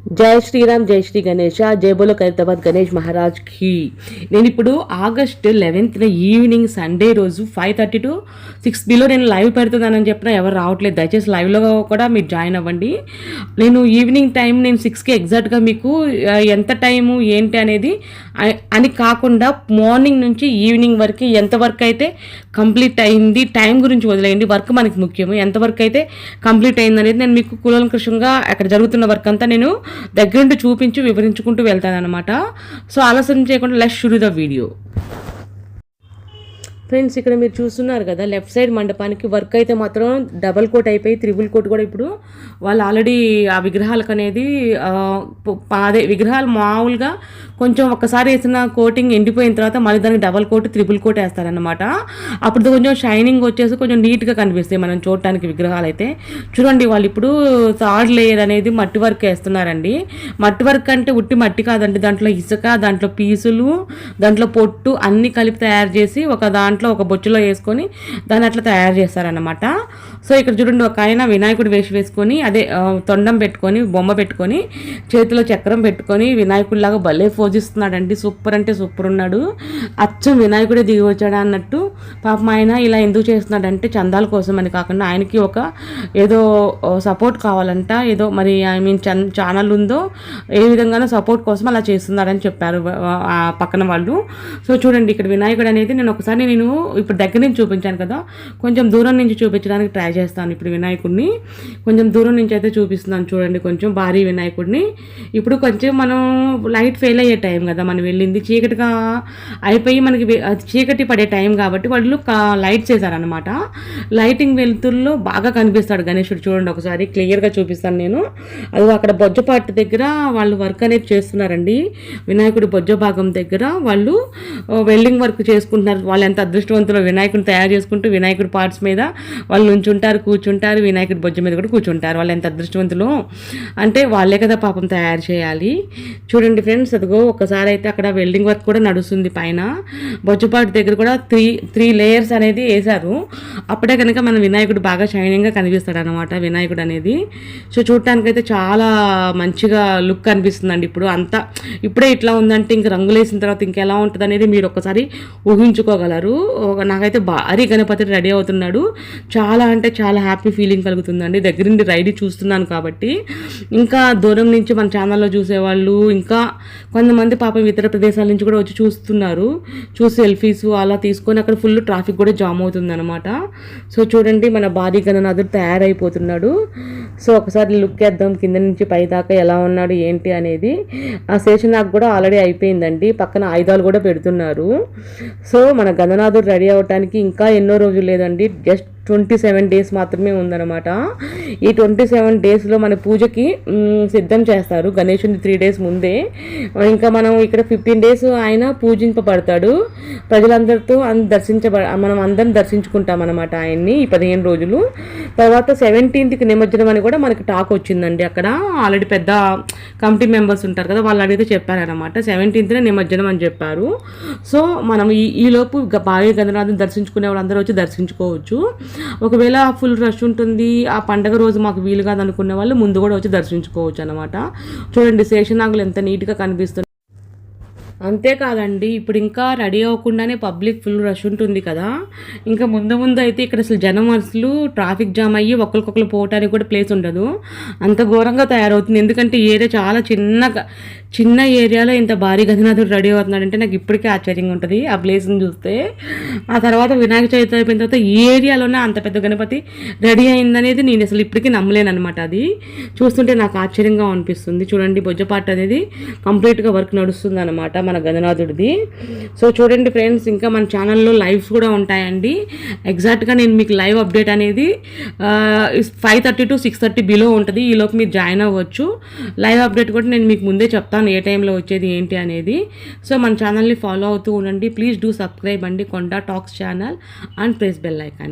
జై శ్రీరామ్, జై శ్రీ గణేష, జై బోలో ఖైరతాబాద్ గణేష్ మహారాజ్ కి. నేను ఇప్పుడు ఆగస్ట్ 11th ఈవినింగ్ సండే రోజు 5:30 to 6 బిలో నేను లైవ్ పెడుతున్నానని చెప్పిన ఎవరు రావట్లేదు. దయచేసి లైవ్లో కూడా మీరు జాయిన్ అవ్వండి. నేను ఈవినింగ్ టైం నేను 6కి ఎగ్జాక్ట్గా మీకు ఎంత టైము ఏంటి అనేది అని కాకుండా మార్నింగ్ నుంచి ఈవినింగ్ వరకు ఎంత వర్క్ అయితే కంప్లీట్ అయింది, టైం గురించి వదిలేయండి, వర్క్ మనకి ముఖ్యము. ఎంత వర్క్ అయితే కంప్లీట్ అయింది అనేది నేను మీకు కూలంకషంగా అక్కడ జరుగుతున్న వర్క్ అంతా నేను దగ్గరుండి చూపించి వివరించుకుంటూ వెళ్తానన్నమాట. సో ఆలస్యం చేయకుండా లెట్స్ షురూ ద వీడియో. ఫ్రెండ్స్, ఇక్కడ మీరు చూస్తున్నారు కదా, లెఫ్ట్ సైడ్ మండపానికి వర్క్ అయితే మాత్రం డబల్ కోట్ అయిపోయి త్రిబుల్ కోట్ కూడా ఇప్పుడు వాళ్ళు ఆల్రెడీ ఆ విగ్రహాలకు అనేది అదే విగ్రహాలు మామూలుగా కొంచెం ఒక్కసారి వేసిన కోటింగ్ ఎండిపోయిన తర్వాత మళ్ళీ దానికి డబల్ కోట్ త్రిబుల్ కోట్ వేస్తారనమాట. అప్పుడు కొంచెం షైనింగ్ వచ్చేసి కొంచెం నీట్గా కనిపిస్తాయి మనం చూడటానికి విగ్రహాలు అయితే. చూడండి, వాళ్ళు ఇప్పుడు థర్డ్ లేయర్ అనేది మట్టి వర్క్ వేస్తున్నారండి. మట్టి వర్క్ అంటే ఉట్టి మట్టి కాదండి, దాంట్లో ఇసుక, దాంట్లో పీసులు, దాంట్లో పొట్టు అన్నీ కలిపి తయారు చేసి ఒక దాంట్లో ఒక బొచ్చులో వేసుకొని దాన్ని అట్లా తయారు చేస్తారనమాట. సో ఇక్కడ చూడండి, ఒక ఆయన వినాయకుడు వేసుకొని అదే తొండం పెట్టుకొని బొమ్మ పెట్టుకొని చేతిలో చక్రం పెట్టుకొని వినాయకుడిలాగా భలే పోజిస్తున్నాడండి. సూపర్ అంటే సూపర్ ఉన్నాడు. అచ్చం వినాయకుడే దిగి వచ్చాడు అన్నట్టు. పాపం ఆయన ఇలా ఎందుకు చేస్తున్నాడంటే చందాల కోసం అని కాకుండా ఆయనకి ఒక ఏదో సపోర్ట్ కావాలంట, ఏదో మరి ఐ మీన్ ఛానల్ ఉందో ఏ విధంగానో సపోర్ట్ కోసం అలా చేస్తున్నాడని చెప్పారు ఆ పక్కన వాళ్ళు. సో చూడండి, ఇక్కడ వినాయకుడు అనేది నేను ఇప్పుడు దగ్గర నుంచి చూపించాను కదా, కొంచెం దూరం నుంచి చూపించడానికి ట్రై చేస్తాను. ఇప్పుడు వినాయకుడిని కొంచెం దూరం నుంచి అయితే చూపిస్తున్నాను. చూడండి, కొంచెం భారీ వినాయకుడిని. ఇప్పుడు కొంచెం మనం లైట్ ఫెయిల్ అయ్యే టైం కదా, మనం వెళ్ళింది చీకటిగా అయిపోయి మనకి చీకటి పడే టైం కాబట్టి వాళ్ళు లైట్స్ వేశారనమాట. లైటింగ్ వెలుతురులో బాగా కనిపిస్తాడు గణేశుడు. చూడండి, ఒకసారి క్లియర్గా చూపిస్తాను నేను. అది అక్కడ బొజ్జపాటి దగ్గర వాళ్ళు వర్క్ అనేది చేస్తున్నారండి. వినాయకుడి బొజ్జ భాగం దగ్గర వాళ్ళు వెల్డింగ్ వర్క్ చేసుకుంటున్నారు. వాళ్ళు ఎంత అదృష్టవంతులు, వినాయకుడిని తయారు చేసుకుంటూ వినాయకుడి పార్ట్స్ మీద వాళ్ళు నుంచుంటారు, కూర్చుంటారు, వినాయకుడి బొజ్జ మీద కూడా కూర్చుంటారు. వాళ్ళు ఎంత అదృష్టవంతులు అంటే వాళ్ళే కదా పాపం తయారు చేయాలి. చూడండి ఫ్రెండ్స్, అదిగో ఒకసారి అయితే అక్కడ వెల్డింగ్ వర్క్ కూడా నడుస్తుంది. పైన బొజ్జపాటి దగ్గర కూడా త్రీ లేయర్స్ అనేది వేశారు. అప్పుడే కనుక మన వినాయకుడు బాగా షైనింగ్గా కనిపిస్తాడు అనమాట వినాయకుడు అనేది. సో చూడటానికైతే చాలా మంచిగా లుక్ అనిపిస్తుందండి. ఇప్పుడే ఇట్లా ఉందంటే ఇంక రంగులు వేసిన తర్వాత ఇంకెలా ఉంటుంది అనేది మీరు ఒక్కసారి ఊహించుకోగలరు. నాకైతే భారీ గణపతి రెడీ అవుతున్నాడు. చాలా అంటే చాలా హ్యాపీ ఫీలింగ్ కలుగుతుందండి దగ్గర నుండి రైడీ చూస్తున్నాను కాబట్టి. ఇంకా దూరం నుంచి మన ఛానల్లో చూసేవాళ్ళు, ఇంకా కొంతమంది పాపం ఇతర ప్రదేశాల నుంచి కూడా వచ్చి చూస్తున్నారు. చూసి సెల్ఫీస్ అలా తీసుకొని అక్కడ ఫుల్ ట్రాఫిక్ కూడా జామ్ అవుతుంది అనమాట. సో చూడండి, మన భారీ గణనాథుడు తయారైపోతున్నాడు. సో ఒకసారి లుక్ వేద్దాం కింద నుంచి పై దాకా ఎలా ఉన్నాడు ఏంటి అనేది. ఆ శేషనాగ్ కూడా ఆల్రెడీ అయిపోయిందండి. పక్కన ఆయుధాలు కూడా పెడుతున్నారు. సో మన గణనాథుడు రెడీ అవ్వటానికి ఇంకా ఎన్నో రోజులు లేదండి, జస్ట్ 27 days మాత్రమే ఉందన్నమాట. ఈ 27 daysలో మన పూజకి సిద్ధం చేస్తారు గణేశుని 3 days ముందే. ఇంకా మనం ఇక్కడ 15 days ఆయన పూజింపబడతాడు. ప్రజలందరితో మనం అందరం దర్శించుకుంటాం అనమాట ఆయన్ని ఈ 15 రోజులు. తర్వాత 17th నిమజ్జనం అని కూడా మనకి టాక్ వచ్చిందండి. అక్కడ ఆల్రెడీ పెద్ద కమిటీ మెంబర్స్ ఉంటారు కదా, వాళ్ళు అడిగితే చెప్పారనమాట 17th నిమజ్జనం అని చెప్పారు. సో మనం ఈలోపు భారీ గణనాథుని దర్శించుకునే వాళ్ళందరూ వచ్చి దర్శించుకోవచ్చు. ఒకవేళ ఫుల్ రష్ ఉంటుంది, ఆ పండగ రోజు మాకు వీలు కాదు అనుకునే వాళ్ళు ముందు కూడా వచ్చి దర్శించుకోవచ్చు అనమాట. చూడండి, శేషనాగులు ఎంత నీట్గా కనిపిస్తుంది. అంతేకాదండి, ఇప్పుడు ఇంకా రెడీ అవ్వకుండానే పబ్లిక్ ఫుల్ రష్ ఉంటుంది కదా. ఇంకా ముందు అయితే ఇక్కడ అసలు జనం అసలు ట్రాఫిక్ జామ్ అయ్యి ఒకరికొకరు పోవటానికి కూడా ప్లేస్ ఉండదు. అంత ఘోరంగా తయారవుతుంది. ఎందుకంటే ఏరియా చాలా చిన్న ఏరియాలో ఇంత భారీ గణనాథుడు రెడీ అవుతున్నాడంటే నాకు ఇప్పటికే ఆశ్చర్యంగా ఉంటుంది ఆ ప్లేస్ని చూస్తే. ఆ తర్వాత వినాయక చవితి అయిపోయిన తర్వాత ఈ ఏరియాలోనే అంత పెద్ద గణపతి రెడీ అయిందనేది నేను అసలు ఇప్పటికీ నమ్మలేను అనమాట. అది చూస్తుంటే నాకు ఆశ్చర్యంగా అనిపిస్తుంది. చూడండి, బొజ్జపాట అనేది కంప్లీట్గా వర్క్ నడుస్తుంది అనమాట మన గణనాథుడిది. సో చూడండి ఫ్రెండ్స్, ఇంకా మన ఛానల్లో లైవ్స్ కూడా ఉంటాయండి. ఎగ్జాక్ట్గా నేను మీకు లైవ్ అప్డేట్ అనేది 5:30 to 6:30 బిలో ఉంటుంది. ఈలోపు మీరు జాయిన్ అవ్వచ్చు. లైవ్ అప్డేట్ కూడా నేను మీకు ముందే చెప్తాను ఏ టైంలో వచ్చేది ఏంటి అనేది. సో మన ఛానల్ని ఫాలో అవుతూ ఉండండి. ప్లీజ్ డూ సబ్స్క్రైబ్ అండి Konda talks channel and press bell icon.